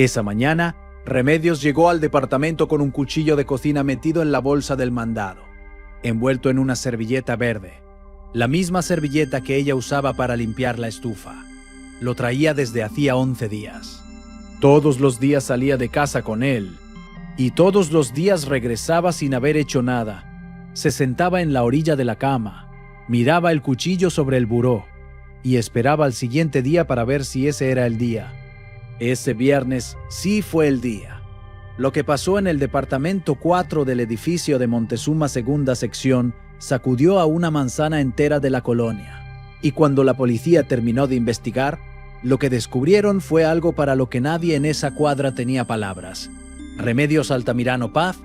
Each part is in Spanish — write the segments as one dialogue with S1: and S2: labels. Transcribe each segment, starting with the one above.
S1: Esa mañana, Remedios llegó al departamento con un cuchillo de cocina metido en la bolsa del mandado, envuelto en una servilleta verde, la misma servilleta que ella usaba para limpiar la estufa. Lo traía desde hacía 11 días. Todos los días salía de casa con él, y todos los días regresaba sin haber hecho nada. Se sentaba en la orilla de la cama, miraba el cuchillo sobre el buró, y esperaba al siguiente día para ver si ese era el día. Ese viernes sí fue el día. Lo que pasó en el departamento 4 del edificio de Montezuma segunda sección sacudió a una manzana entera de la colonia. Y cuando la policía terminó de investigar, lo que descubrieron fue algo para lo que nadie en esa cuadra tenía palabras. Remedios Altamirano Paz,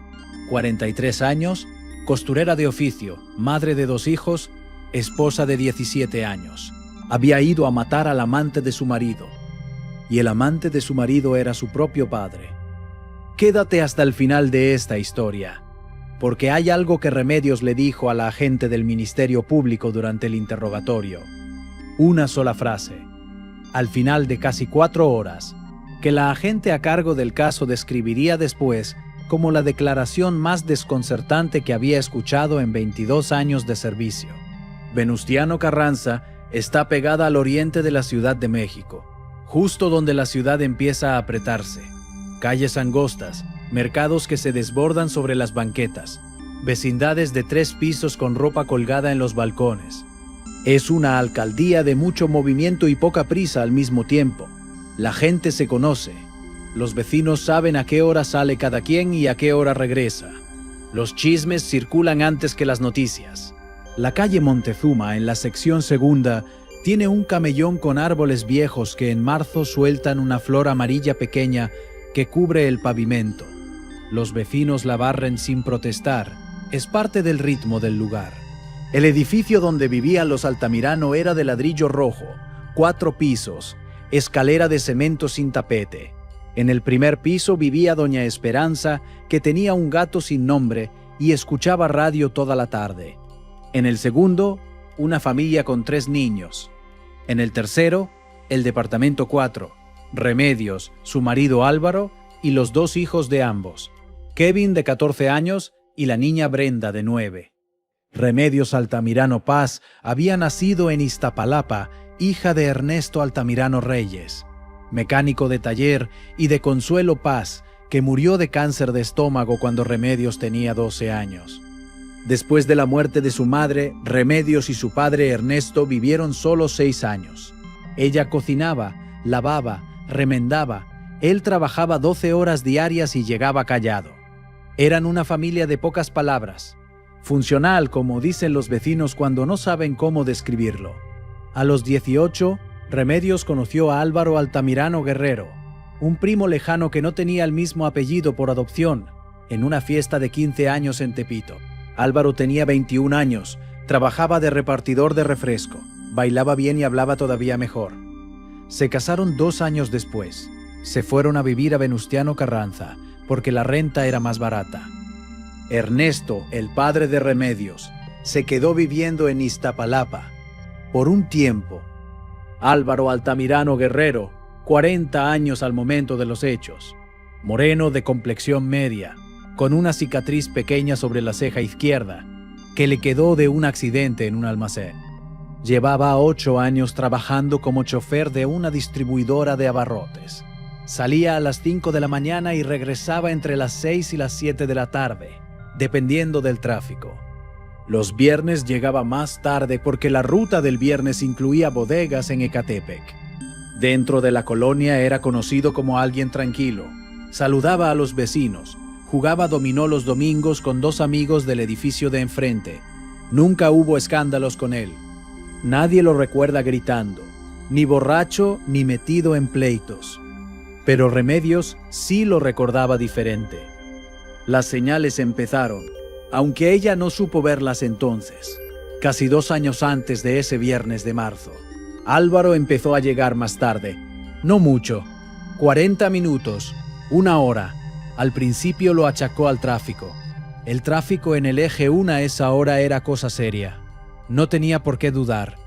S1: 43 años, costurera de oficio, madre de 2 hijos, esposa de 17 años. Había ido a matar al amante de su marido. Y el amante de su marido era su propio padre. Quédate hasta el final de esta historia, porque hay algo que Remedios le dijo a la agente del Ministerio Público durante el interrogatorio. Una sola frase, al final de casi 4 horas, que la agente a cargo del caso describiría después como la declaración más desconcertante que había escuchado en 22 años de servicio. Venustiano Carranza está pegada al oriente de la Ciudad de México, justo donde la ciudad empieza a apretarse. Calles angostas, mercados que se desbordan sobre las banquetas, vecindades de 3 pisos con ropa colgada en los balcones. Es una alcaldía de mucho movimiento y poca prisa al mismo tiempo. La gente se conoce. Los vecinos saben a qué hora sale cada quien y a qué hora regresa. Los chismes circulan antes que las noticias. La calle Montezuma, en la sección segunda, tiene un camellón con árboles viejos que en marzo sueltan una flor amarilla pequeña que cubre el pavimento. Los vecinos la barren sin protestar. Es parte del ritmo del lugar. El edificio donde vivían los Altamirano era de ladrillo rojo, 4 pisos, escalera de cemento sin tapete. En el primer piso vivía doña Esperanza, que tenía un gato sin nombre y escuchaba radio toda la tarde. En el segundo, una familia con 3 niños. En el tercero, el departamento 4, Remedios, su marido Álvaro y los 2 hijos de ambos, Kevin de 14 años y la niña Brenda de 9. Remedios Altamirano Paz había nacido en Iztapalapa, hija de Ernesto Altamirano Reyes, mecánico de taller, y de Consuelo Paz, que murió de cáncer de estómago cuando Remedios tenía 12 años. Después de la muerte de su madre, Remedios y su padre Ernesto vivieron solo 6 años. Ella cocinaba, lavaba, remendaba. Él trabajaba 12 horas diarias y llegaba callado. Eran una familia de pocas palabras. Funcional, como dicen los vecinos cuando no saben cómo describirlo. A los 18, Remedios conoció a Álvaro Altamirano Guerrero, un primo lejano que no tenía el mismo apellido por adopción, en una fiesta de 15 años en Tepito. Álvaro tenía 21 años, trabajaba de repartidor de refresco, bailaba bien y hablaba todavía mejor. Se casaron 2 años después. Se fueron a vivir a Venustiano Carranza, porque la renta era más barata. Ernesto, el padre de Remedios, se quedó viviendo en Iztapalapa por un tiempo. Álvaro Altamirano Guerrero, 40 años al momento de los hechos, moreno de complexión media, con una cicatriz pequeña sobre la ceja izquierda, que le quedó de un accidente en un almacén. Llevaba 8 años trabajando como chofer de una distribuidora de abarrotes. Salía a las 5 de la mañana y regresaba entre las 6 y las 7 de la tarde, dependiendo del tráfico. Los viernes llegaba más tarde porque la ruta del viernes incluía bodegas en Ecatepec. Dentro de la colonia era conocido como alguien tranquilo. Saludaba a los vecinos. Jugaba dominó los domingos con 2 amigos del edificio de enfrente. Nunca hubo escándalos con él. Nadie lo recuerda gritando, ni borracho ni metido en pleitos. Pero Remedios sí lo recordaba diferente. Las señales empezaron, aunque ella no supo verlas entonces. Casi 2 años antes de ese viernes de marzo. Álvaro empezó a llegar más tarde. No mucho, 40 minutos, 1 hora. Al principio lo achacó al tráfico. El tráfico en el eje 1 a esa hora era cosa seria. No tenía por qué dudar,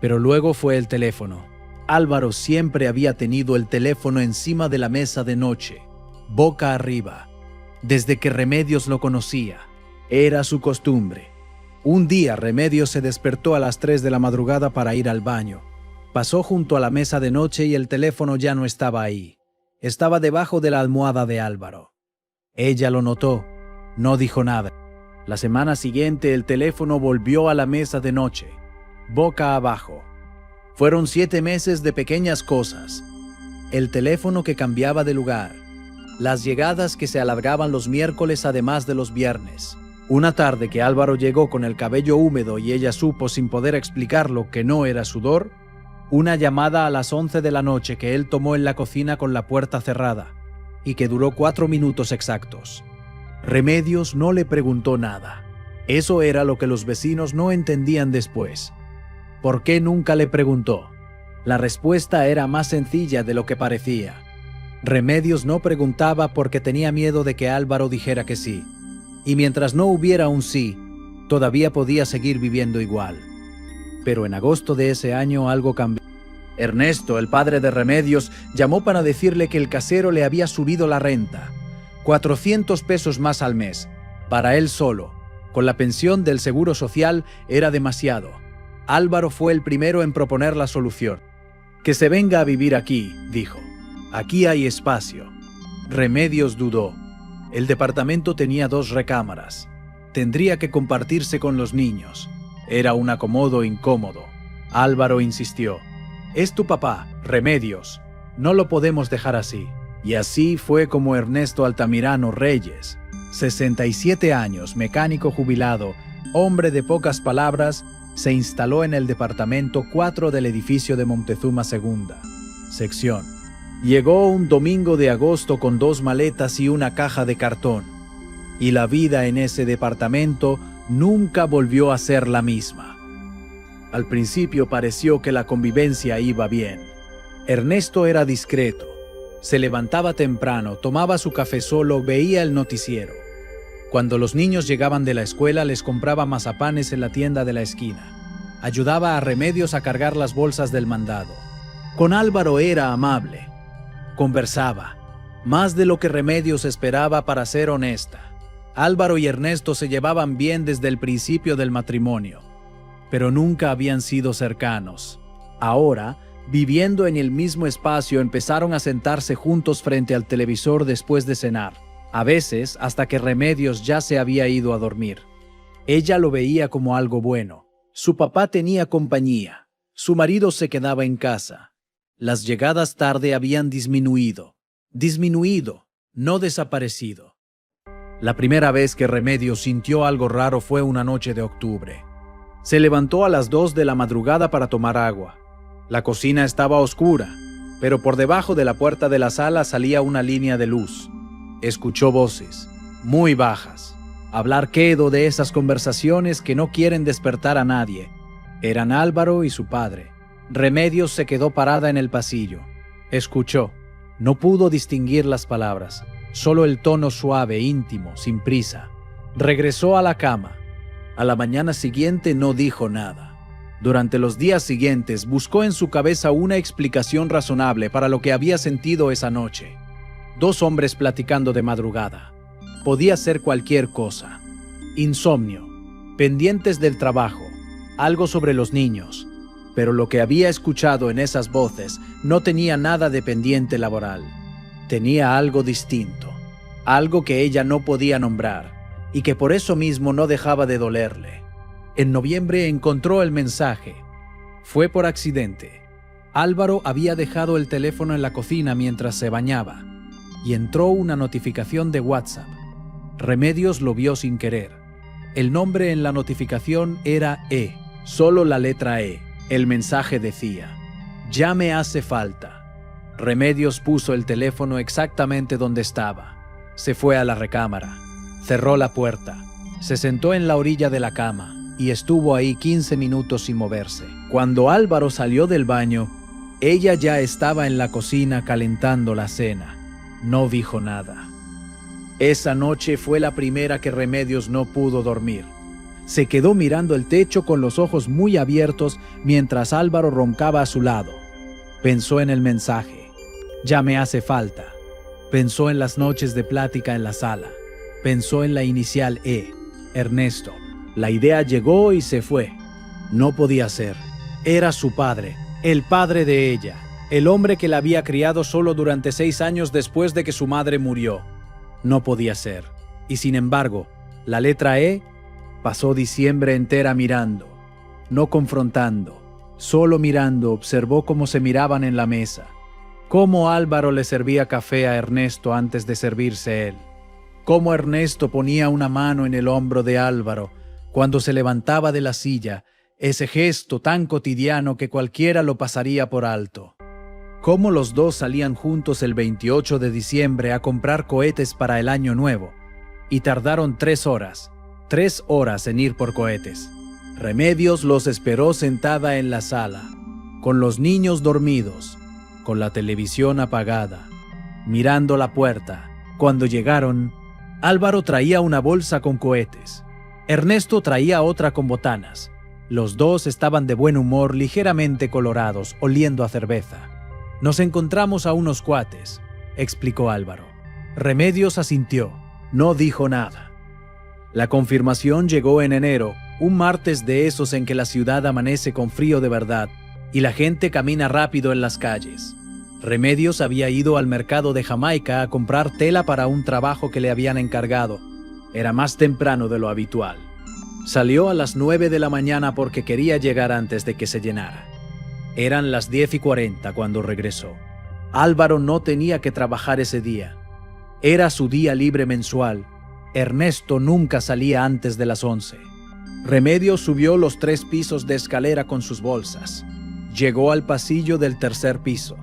S1: pero luego fue el teléfono. Álvaro siempre había tenido el teléfono encima de la mesa de noche, boca arriba, desde que Remedios lo conocía. Era su costumbre. Un día Remedios se despertó a las 3 de la madrugada para ir al baño. Pasó junto a la mesa de noche y el teléfono ya no estaba ahí. Estaba debajo de la almohada de Álvaro. Ella lo notó, no dijo nada. La semana siguiente el teléfono volvió a la mesa de noche, boca abajo. Fueron 7 meses de pequeñas cosas. El teléfono que cambiaba de lugar. Las llegadas que se alargaban los miércoles además de los viernes. Una tarde que Álvaro llegó con el cabello húmedo y ella supo sin poder explicarlo que no era sudor, una llamada a las 11 de la noche que él tomó en la cocina con la puerta cerrada y que duró 4 minutos exactos. Remedios no le preguntó nada. Eso era lo que los vecinos no entendían después. ¿Por qué nunca le preguntó? La respuesta era más sencilla de lo que parecía. Remedios no preguntaba porque tenía miedo de que Álvaro dijera que sí. Y mientras no hubiera un sí, todavía podía seguir viviendo igual. Pero en agosto de ese año algo cambió. Ernesto, el padre de Remedios, llamó para decirle que el casero le había subido la renta. 400 pesos más al mes. Para él solo. Con la pensión del Seguro Social era demasiado. Álvaro fue el primero en proponer la solución. Que se venga a vivir aquí, dijo. Aquí hay espacio. Remedios dudó. El departamento tenía 2 recámaras. Tendría que compartirse con los niños. Era un acomodo incómodo. Álvaro insistió. Es tu papá, Remedios. No lo podemos dejar así. Y así fue como Ernesto Altamirano Reyes, 67 años, mecánico jubilado, hombre de pocas palabras, se instaló en el departamento 4 del edificio de Montezuma II, sección. Llegó un domingo de agosto con 2 maletas y una caja de cartón. Y la vida en ese departamento nunca volvió a ser la misma. Al principio pareció que la convivencia iba bien. Ernesto era discreto. Se levantaba temprano, tomaba su café solo, veía el noticiero. Cuando los niños llegaban de la escuela, les compraba mazapanes en la tienda de la esquina. Ayudaba a Remedios a cargar las bolsas del mandado. Con Álvaro era amable. Conversaba, más de lo que Remedios esperaba para ser honesta. Álvaro y Ernesto se llevaban bien desde el principio del matrimonio, pero nunca habían sido cercanos. Ahora, viviendo en el mismo espacio, empezaron a sentarse juntos frente al televisor después de cenar, a veces hasta que Remedios ya se había ido a dormir. Ella lo veía como algo bueno. Su papá tenía compañía, su marido se quedaba en casa. Las llegadas tarde habían disminuido, no desaparecido. La primera vez que Remedios sintió algo raro fue una noche de octubre. Se levantó a las 2 de la madrugada para tomar agua. La cocina estaba oscura, pero por debajo de la puerta de la sala salía una línea de luz. Escuchó voces, muy bajas. Hablar quedo de esas conversaciones que no quieren despertar a nadie. Eran Álvaro y su padre. Remedios se quedó parada en el pasillo. Escuchó. No pudo distinguir las palabras, solo el tono suave, íntimo, sin prisa. Regresó a la cama. A la mañana siguiente no dijo nada. Durante los días siguientes buscó en su cabeza una explicación razonable para lo que había sentido esa noche. 2 hombres platicando de madrugada. Podía ser cualquier cosa. Insomnio, pendientes del trabajo, algo sobre los niños. Pero lo que había escuchado en esas voces no tenía nada de pendiente laboral. Tenía algo distinto, algo que ella no podía nombrar y que por eso mismo no dejaba de dolerle. En noviembre encontró el mensaje. Fue por accidente. Álvaro había dejado el teléfono en la cocina mientras se bañaba y entró una notificación de WhatsApp. Remedios lo vio sin querer. El nombre en la notificación era E, solo la letra E. El mensaje decía: «Ya me hace falta». Remedios puso el teléfono exactamente donde estaba. Se fue a la recámara, cerró la puerta, se sentó en la orilla de la cama y estuvo ahí 15 minutos sin moverse. Cuando Álvaro salió del baño, ella ya estaba en la cocina calentando la cena. No dijo nada. Esa noche fue la primera que Remedios no pudo dormir. Se quedó mirando el techo con los ojos muy abiertos mientras Álvaro roncaba a su lado. Pensó en el mensaje. Ya me hace falta. Pensó en las noches de plática en la sala. Pensó en la inicial E, Ernesto. La idea llegó y se fue. No podía ser. Era su padre, el padre de ella, el hombre que la había criado solo durante 6 años después de que su madre murió. No podía ser. Y sin embargo, la letra E pasó diciembre entera mirando, no confrontando, solo mirando. Observó cómo se miraban en la mesa, cómo Álvaro le servía café a Ernesto antes de servirse él, cómo Ernesto ponía una mano en el hombro de Álvaro cuando se levantaba de la silla, ese gesto tan cotidiano que cualquiera lo pasaría por alto. Cómo los dos salían juntos el 28 de diciembre a comprar cohetes para el año nuevo, y tardaron 3 horas en ir por cohetes. Remedios los esperó sentada en la sala, con los niños dormidos, con la televisión apagada, mirando la puerta. Cuando llegaron, Álvaro traía una bolsa con cohetes. Ernesto traía otra con botanas. Los dos estaban de buen humor, ligeramente colorados, oliendo a cerveza. «Nos encontramos a unos cuates», explicó Álvaro. Remedios asintió. No dijo nada. La confirmación llegó en enero, un martes de esos en que la ciudad amanece con frío de verdad y la gente camina rápido en las calles. Remedios había ido al mercado de Jamaica a comprar tela para un trabajo que le habían encargado. Era más temprano de lo habitual. Salió a las 9 de la mañana porque quería llegar antes de que se llenara. Eran las 10:40 cuando regresó. Álvaro no tenía que trabajar ese día. Era su día libre mensual. Ernesto nunca salía antes de las 11. Remedios subió los 3 pisos de escalera con sus bolsas. Llegó al pasillo del tercer piso.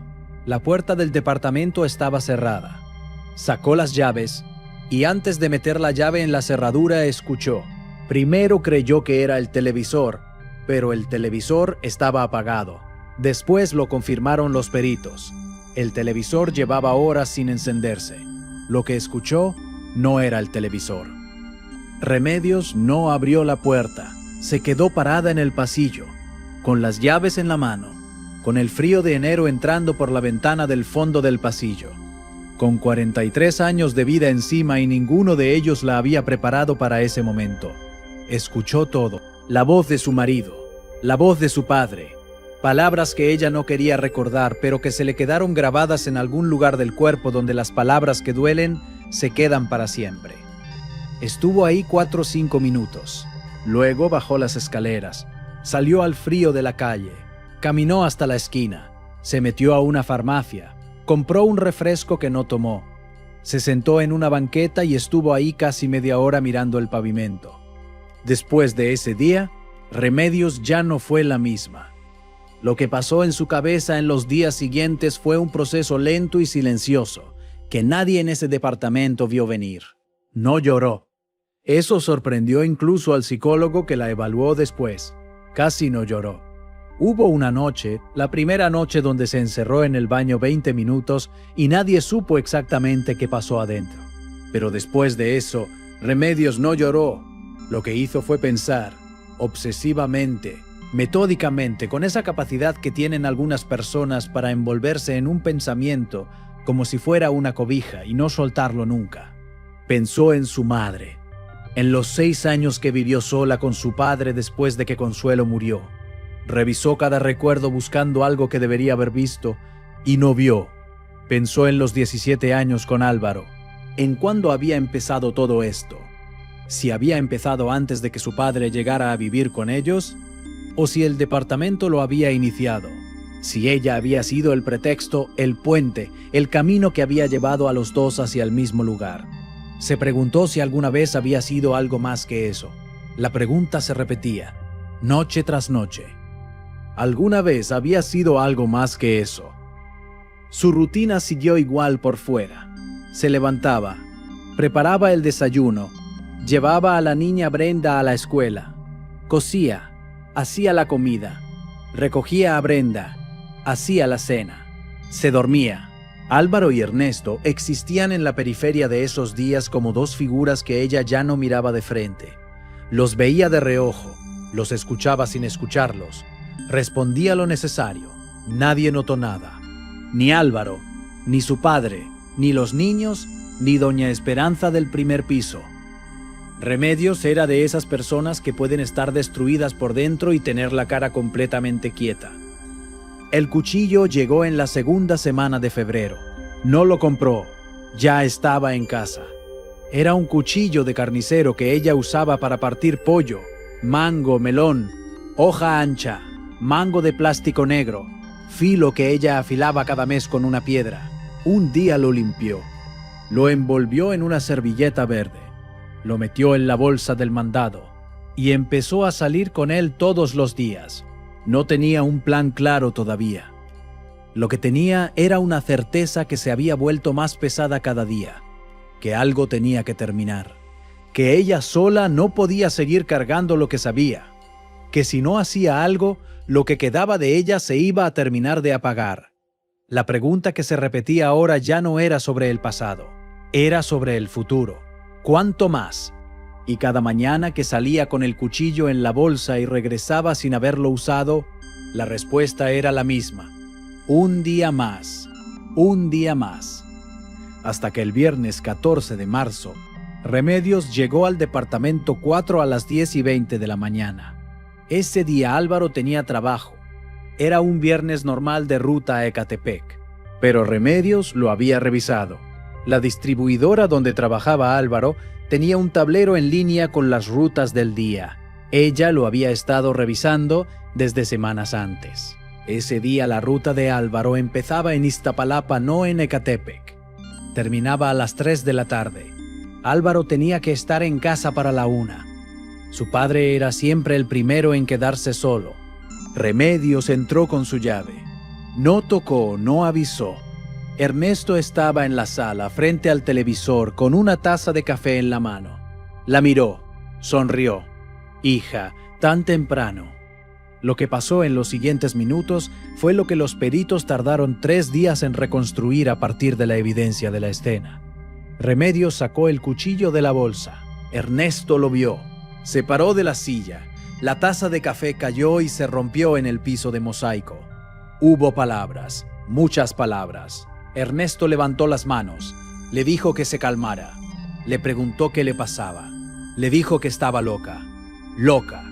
S1: La puerta del departamento estaba cerrada. Sacó las llaves y antes de meter la llave en la cerradura escuchó. Primero creyó que era el televisor, pero el televisor estaba apagado. Después lo confirmaron los peritos. El televisor llevaba horas sin encenderse. Lo que escuchó no era el televisor. Remedios no abrió la puerta. Se quedó parada en el pasillo, con las llaves en la mano, con el frío de enero entrando por la ventana del fondo del pasillo. Con 43 años de vida encima y ninguno de ellos la había preparado para ese momento. Escuchó todo, la voz de su marido, la voz de su padre, palabras que ella no quería recordar, pero que se le quedaron grabadas en algún lugar del cuerpo donde las palabras que duelen se quedan para siempre. Estuvo ahí 4 o 5 minutos. Luego bajó las escaleras, salió al frío de la calle, caminó hasta la esquina, se metió a una farmacia, compró un refresco que no tomó, se sentó en una banqueta y estuvo ahí casi media hora mirando el pavimento. Después de ese día, Remedios ya no fue la misma. Lo que pasó en su cabeza en los días siguientes fue un proceso lento y silencioso, que nadie en ese departamento vio venir. No lloró. Eso sorprendió incluso al psicólogo que la evaluó después. Casi no lloró. Hubo una noche, la primera noche donde se encerró en el baño 20 minutos y nadie supo exactamente qué pasó adentro. Pero después de eso, Remedios no lloró. Lo que hizo fue pensar, obsesivamente, metódicamente, con esa capacidad que tienen algunas personas para envolverse en un pensamiento como si fuera una cobija y no soltarlo nunca. Pensó en su madre, en los 6 años que vivió sola con su padre después de que Consuelo murió. Revisó cada recuerdo buscando algo que debería haber visto y no vio. Pensó en los 17 años con Álvaro, en cuándo había empezado todo esto. Si había empezado antes de que su padre llegara a vivir con ellos, o si el departamento lo había iniciado. Si ella había sido el pretexto, el puente, el camino que había llevado a los dos hacia el mismo lugar. Se preguntó si alguna vez había sido algo más que eso. La pregunta se repetía, noche tras noche. ¿Alguna vez había sido algo más que eso? Su rutina siguió igual por fuera. Se levantaba, preparaba el desayuno, llevaba a la niña Brenda a la escuela, cosía, hacía la comida, recogía a Brenda, hacía la cena, se dormía. Álvaro y Ernesto existían en la periferia de esos días como 2 figuras que ella ya no miraba de frente. Los veía de reojo, los escuchaba sin escucharlos, respondía lo necesario, Nadie notó nada. Ni Álvaro, ni su padre, ni los niños, ni doña Esperanza del primer piso. Remedios era de esas personas que pueden estar destruidas por dentro y tener la cara completamente quieta. El cuchillo llegó en la segunda semana de febrero. No lo compró, ya estaba en casa. Era un cuchillo de carnicero que ella usaba para partir pollo, mango, melón, hoja ancha, mango de plástico negro, filo que ella afilaba cada mes con una piedra. Un día lo limpió, lo envolvió en una servilleta verde, lo metió en la bolsa del mandado y empezó a salir con él todos los días. No tenía un plan claro todavía. Lo que tenía era una certeza que se había vuelto más pesada cada día, que algo tenía que terminar, que ella sola no podía seguir cargando lo que sabía, que si no hacía algo, lo que quedaba de ella se iba a terminar de apagar. La pregunta que se repetía ahora ya no era sobre el pasado, era sobre el futuro. ¿Cuánto más? Y cada mañana que salía con el cuchillo en la bolsa y regresaba sin haberlo usado, la respuesta era la misma. Un día más, un día más. Hasta que el viernes 14 de marzo, Remedios llegó al departamento 4 a las 10:20 de la mañana. Ese día Álvaro tenía trabajo. Era un viernes normal de ruta a Ecatepec, pero Remedios lo había revisado. La distribuidora donde trabajaba Álvaro tenía un tablero en línea con las rutas del día. Ella lo había estado revisando desde semanas antes. Ese día la ruta de Álvaro empezaba en Iztapalapa, no en Ecatepec. Terminaba a las 3 de la tarde. Álvaro tenía que estar en casa para la 1. Su padre era siempre el primero en quedarse solo. Remedios entró con su llave. No tocó, no avisó. Ernesto estaba en la sala, frente al televisor, con una taza de café en la mano. La miró, sonrió. Hija, tan temprano. Lo que pasó en los siguientes minutos fue lo que los peritos tardaron 3 días en reconstruir a partir de la evidencia de la escena. Remedios sacó el cuchillo de la bolsa. Ernesto lo vio. Se paró de la silla. La taza de café cayó y se rompió en el piso de mosaico. Hubo palabras, muchas palabras. Ernesto levantó las manos. Le dijo que se calmara. Le preguntó qué le pasaba. Le dijo que estaba loca. Loca.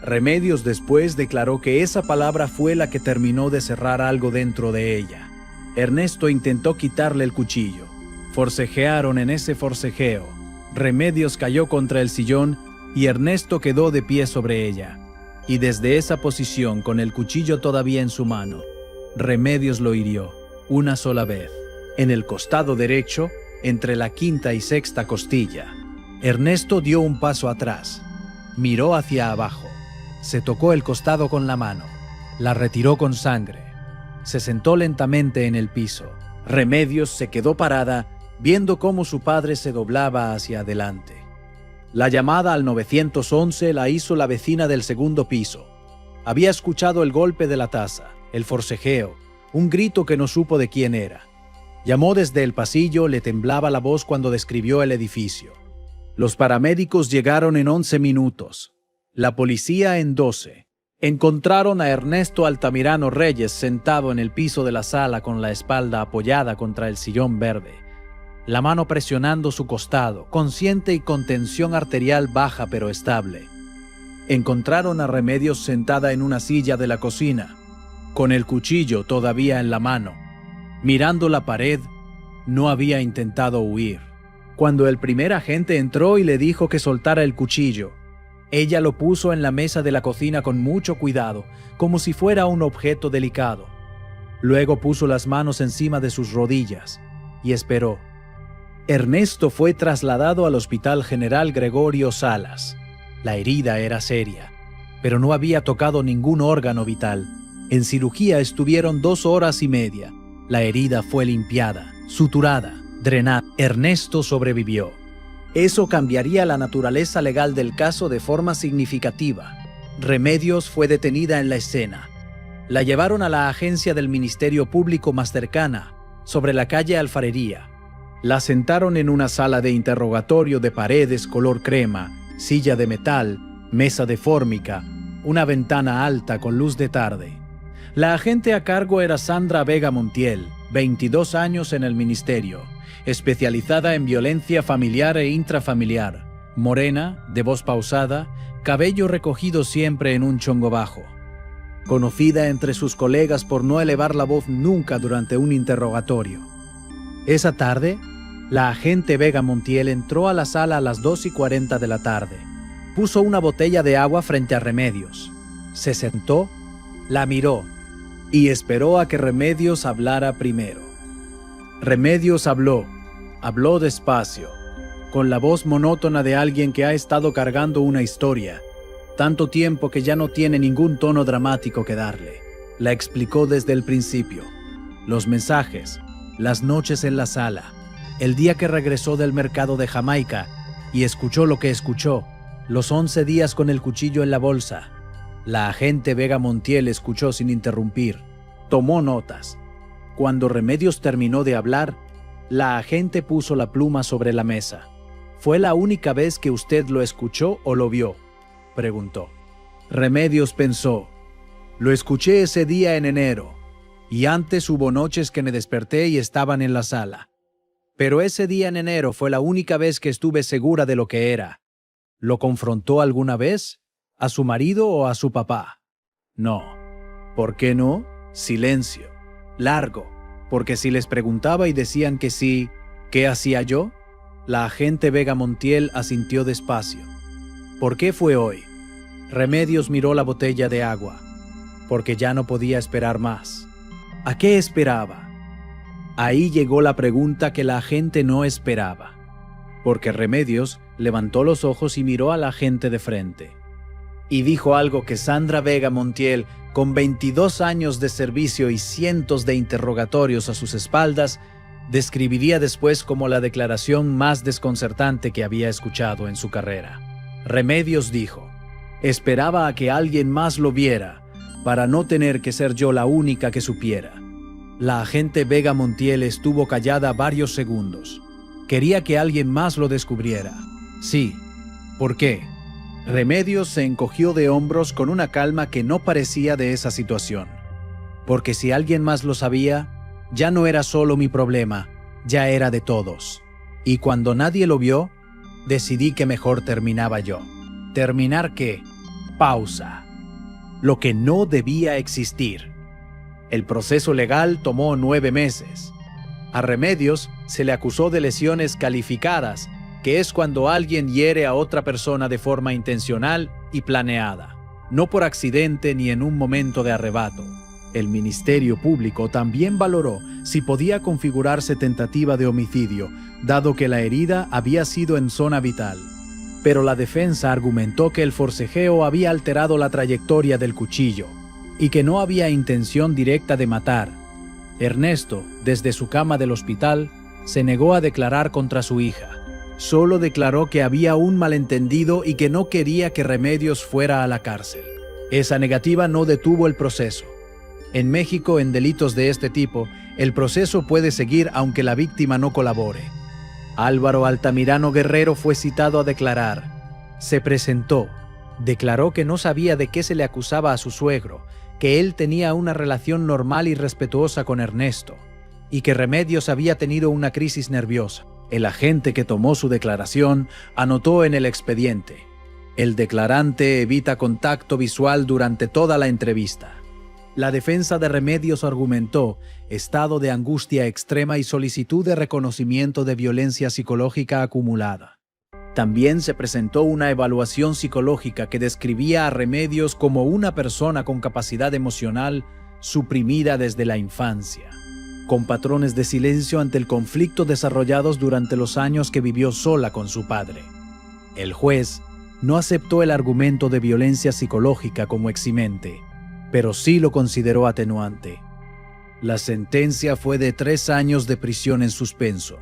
S1: Remedios después declaró que esa palabra fue la que terminó de cerrar algo dentro de ella. Ernesto intentó quitarle el cuchillo. Forcejearon en ese forcejeo. Remedios cayó contra el sillón y Ernesto quedó de pie sobre ella. Y desde esa posición, con el cuchillo todavía en su mano, Remedios lo hirió una sola vez, en el costado derecho, entre la 5ª y 6ª costilla. Ernesto dio un paso atrás, miró hacia abajo, se tocó el costado con la mano, la retiró con sangre, se sentó lentamente en el piso. Remedios se quedó parada, viendo cómo su padre se doblaba hacia adelante. La llamada al 911 la hizo la vecina del segundo piso. Había escuchado el golpe de la taza, el forcejeo, un grito que no supo de quién era. Llamó desde el pasillo, le temblaba la voz cuando describió el edificio. Los paramédicos llegaron en 11 minutos. La policía en 12. Encontraron a Ernesto Altamirano Reyes sentado en el piso de la sala con la espalda apoyada contra el sillón verde, la mano presionando su costado, consciente y con tensión arterial baja pero estable. Encontraron a Remedios sentada en una silla de la cocina, con el cuchillo todavía en la mano. Mirando la pared, no había intentado huir. Cuando el primer agente entró y le dijo que soltara el cuchillo, ella lo puso en la mesa de la cocina con mucho cuidado, como si fuera un objeto delicado. Luego puso las manos encima de sus rodillas y esperó. Ernesto fue trasladado al Hospital General Gregorio Salas. La herida era seria, pero no había tocado ningún órgano vital. En cirugía estuvieron 2 horas y media. La herida fue limpiada, suturada, drenada. Ernesto sobrevivió. Eso cambiaría la naturaleza legal del caso de forma significativa. Remedios fue detenida en la escena. La llevaron a la agencia del Ministerio Público más cercana, sobre la calle Alfarería. La sentaron en una sala de interrogatorio de paredes color crema, silla de metal, mesa de fórmica, una ventana alta con luz de tarde. La agente a cargo era Sandra Vega Montiel, 22 años en el ministerio, especializada en violencia familiar e intrafamiliar, morena, de voz pausada, cabello recogido siempre en un chongo bajo. Conocida entre sus colegas por no elevar la voz nunca durante un interrogatorio. Esa tarde, la agente Vega Montiel entró a la sala a las 2:40 de la tarde. Puso una botella de agua frente a Remedios. Se sentó, la miró y esperó a que Remedios hablara primero. Remedios habló despacio, con la voz monótona de alguien que ha estado cargando una historia, tanto tiempo que ya no tiene ningún tono dramático que darle. La explicó desde el principio, los mensajes, las noches en la sala, el día que regresó del mercado de Jamaica y escuchó lo que escuchó, los 11 días con el cuchillo en la bolsa. La agente Vega Montiel escuchó sin interrumpir, tomó notas. Cuando Remedios terminó de hablar, la agente puso la pluma sobre la mesa. ¿Fue la única vez que usted lo escuchó o lo vio?, preguntó. Remedios pensó. Lo escuché ese día en enero, y antes hubo noches que me desperté y estaban en la sala. Pero ese día en enero fue la única vez que estuve segura de lo que era. ¿Lo confrontó alguna vez? ¿A su marido o a su papá? No. ¿Por qué no? Silencio. Largo. Porque si les preguntaba y decían que sí, ¿qué hacía yo? La agente Vega Montiel asintió despacio. ¿Por qué fue hoy? Remedios miró la botella de agua. Porque ya no podía esperar más. ¿A qué esperaba? Ahí llegó la pregunta que la agente no esperaba. Porque Remedios levantó los ojos y miró a la agente de frente. Y dijo algo que Sandra Vega Montiel, con 22 años de servicio y cientos de interrogatorios a sus espaldas, describiría después como la declaración más desconcertante que había escuchado en su carrera. Remedios dijo: esperaba a que alguien más lo viera, para no tener que ser yo la única que supiera. La agente Vega Montiel estuvo callada varios segundos. Quería que alguien más lo descubriera. Sí. ¿Por qué? Remedios se encogió de hombros con una calma que no parecía de esa situación. Porque si alguien más lo sabía, ya no era solo mi problema, ya era de todos. Y cuando nadie lo vio, decidí que mejor terminaba yo. ¿Terminar qué? Pausa. Lo que no debía existir. El proceso legal tomó 9 meses. A Remedios se le acusó de lesiones calificadas, que es cuando alguien hiere a otra persona de forma intencional y planeada, no por accidente ni en un momento de arrebato. El Ministerio Público también valoró si podía configurarse tentativa de homicidio, dado que la herida había sido en zona vital. Pero la defensa argumentó que el forcejeo había alterado la trayectoria del cuchillo y que no había intención directa de matar. Ernesto, desde su cama del hospital, se negó a declarar contra su hija. Solo declaró que había un malentendido y que no quería que Remedios fuera a la cárcel. Esa negativa no detuvo el proceso. En México, en delitos de este tipo, el proceso puede seguir aunque la víctima no colabore. Álvaro Altamirano Guerrero fue citado a declarar. Se presentó. Declaró que no sabía de qué se le acusaba a su suegro, que él tenía una relación normal y respetuosa con Ernesto, y que Remedios había tenido una crisis nerviosa. El agente que tomó su declaración anotó en el expediente: el declarante evita contacto visual durante toda la entrevista. La defensa de Remedios argumentó estado de angustia extrema y solicitud de reconocimiento de violencia psicológica acumulada. También se presentó una evaluación psicológica que describía a Remedios como una persona con capacidad emocional suprimida desde la infancia, con patrones de silencio ante el conflicto desarrollados durante los años que vivió sola con su padre. El juez no aceptó el argumento de violencia psicológica como eximente, pero sí lo consideró atenuante. La sentencia fue de 3 años de prisión en suspenso,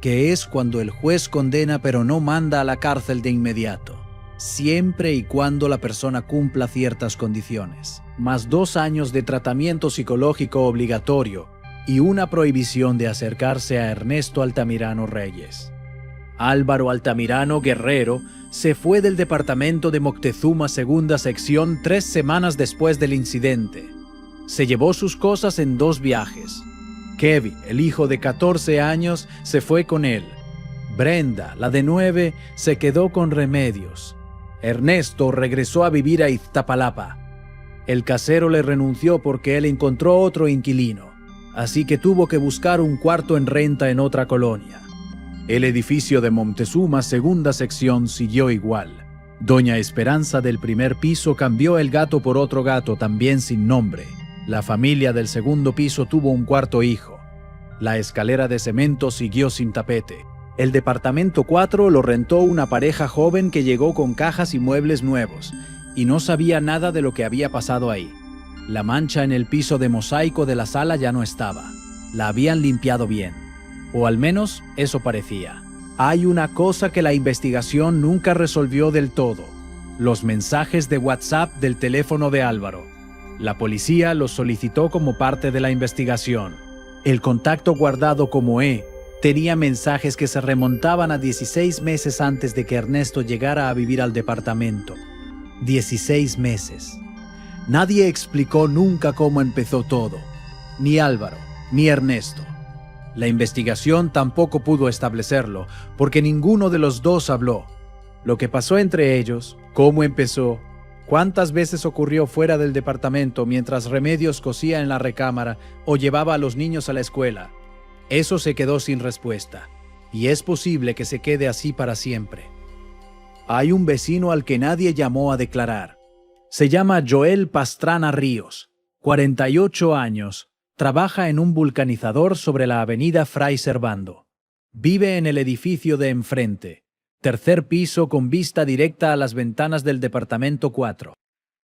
S1: que es cuando el juez condena pero no manda a la cárcel de inmediato, siempre y cuando la persona cumpla ciertas condiciones, más 2 años de tratamiento psicológico obligatorio y una prohibición de acercarse a Ernesto Altamirano Reyes. Álvaro Altamirano Guerrero se fue del departamento de Moctezuma Segunda Sección 3 semanas después del incidente. Se llevó sus cosas en 2 viajes. Kevin, el hijo de 14 años, se fue con él. Brenda, la de 9, se quedó con Remedios. Ernesto regresó a vivir a Iztapalapa. El casero le renunció porque él encontró otro inquilino, así que tuvo que buscar un cuarto en renta en otra colonia. El edificio de Montezuma, segunda sección, siguió igual. Doña Esperanza del primer piso cambió el gato por otro gato también sin nombre. La familia del segundo piso tuvo un cuarto hijo. La escalera de cemento siguió sin tapete. El departamento 4 lo rentó una pareja joven que llegó con cajas y muebles nuevos, y no sabía nada de lo que había pasado ahí. La mancha en el piso de mosaico de la sala ya no estaba. La habían limpiado bien. O al menos eso parecía. Hay una cosa que la investigación nunca resolvió del todo: los mensajes de WhatsApp del teléfono de Álvaro. La policía los solicitó como parte de la investigación. El contacto guardado como tenía mensajes que se remontaban a 16 meses antes de que Ernesto llegara a vivir al departamento. 16 meses. Nadie explicó nunca cómo empezó todo. Ni Álvaro, ni Ernesto. La investigación tampoco pudo establecerlo, porque ninguno de los dos habló. Lo que pasó entre ellos, cómo empezó, cuántas veces ocurrió fuera del departamento mientras Remedios cosía en la recámara o llevaba a los niños a la escuela, eso se quedó sin respuesta, y es posible que se quede así para siempre. Hay un vecino al que nadie llamó a declarar. Se llama Joel Pastrana Ríos, 48 años, trabaja en un vulcanizador sobre la avenida Fray Servando. Vive en el edificio de enfrente, tercer piso con vista directa a las ventanas del departamento 4.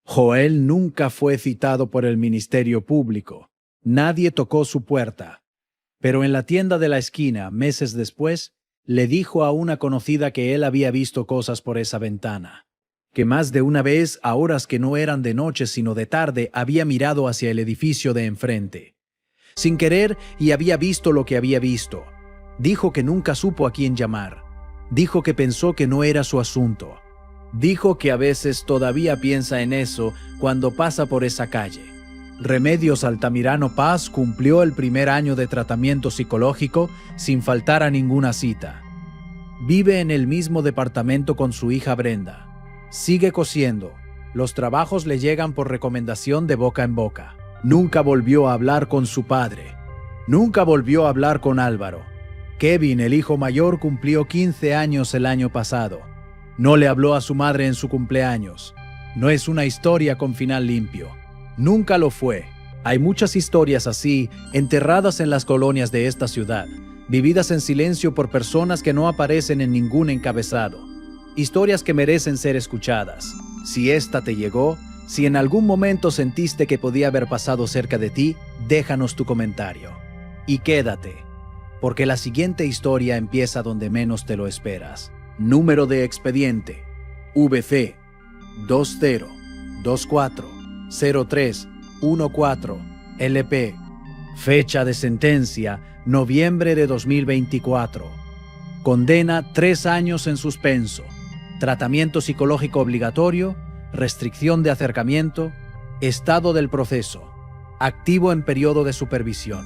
S1: Joel nunca fue citado por el Ministerio Público. Nadie tocó su puerta. Pero en la tienda de la esquina, meses después, le dijo a una conocida que él había visto cosas por esa ventana. Que más de una vez, a horas que no eran de noche sino de tarde, había mirado hacia el edificio de enfrente. Sin querer, y había visto lo que había visto. Dijo que nunca supo a quién llamar. Dijo que pensó que no era su asunto. Dijo que a veces todavía piensa en eso cuando pasa por esa calle. Remedios Altamirano Paz cumplió el primer año de tratamiento psicológico sin faltar a ninguna cita. Vive en el mismo departamento con su hija Brenda. Sigue cosiendo. Los trabajos le llegan por recomendación de boca en boca. Nunca volvió a hablar con su padre. Nunca volvió a hablar con Álvaro. Kevin, el hijo mayor, cumplió 15 años el año pasado. No le habló a su madre en su cumpleaños. No es una historia con final limpio. Nunca lo fue. Hay muchas historias así, enterradas en las colonias de esta ciudad, vividas en silencio por personas que no aparecen en ningún encabezado. Historias que merecen ser escuchadas. Si esta te llegó, si en algún momento sentiste que podía haber pasado cerca de ti, déjanos tu comentario. Y quédate, porque la siguiente historia empieza donde menos te lo esperas. Número de expediente: VC 20240314 LP. Fecha de sentencia: noviembre de 2024. Condena: 3 años en suspenso. Tratamiento psicológico obligatorio, restricción de acercamiento, estado del proceso, activo en periodo de supervisión.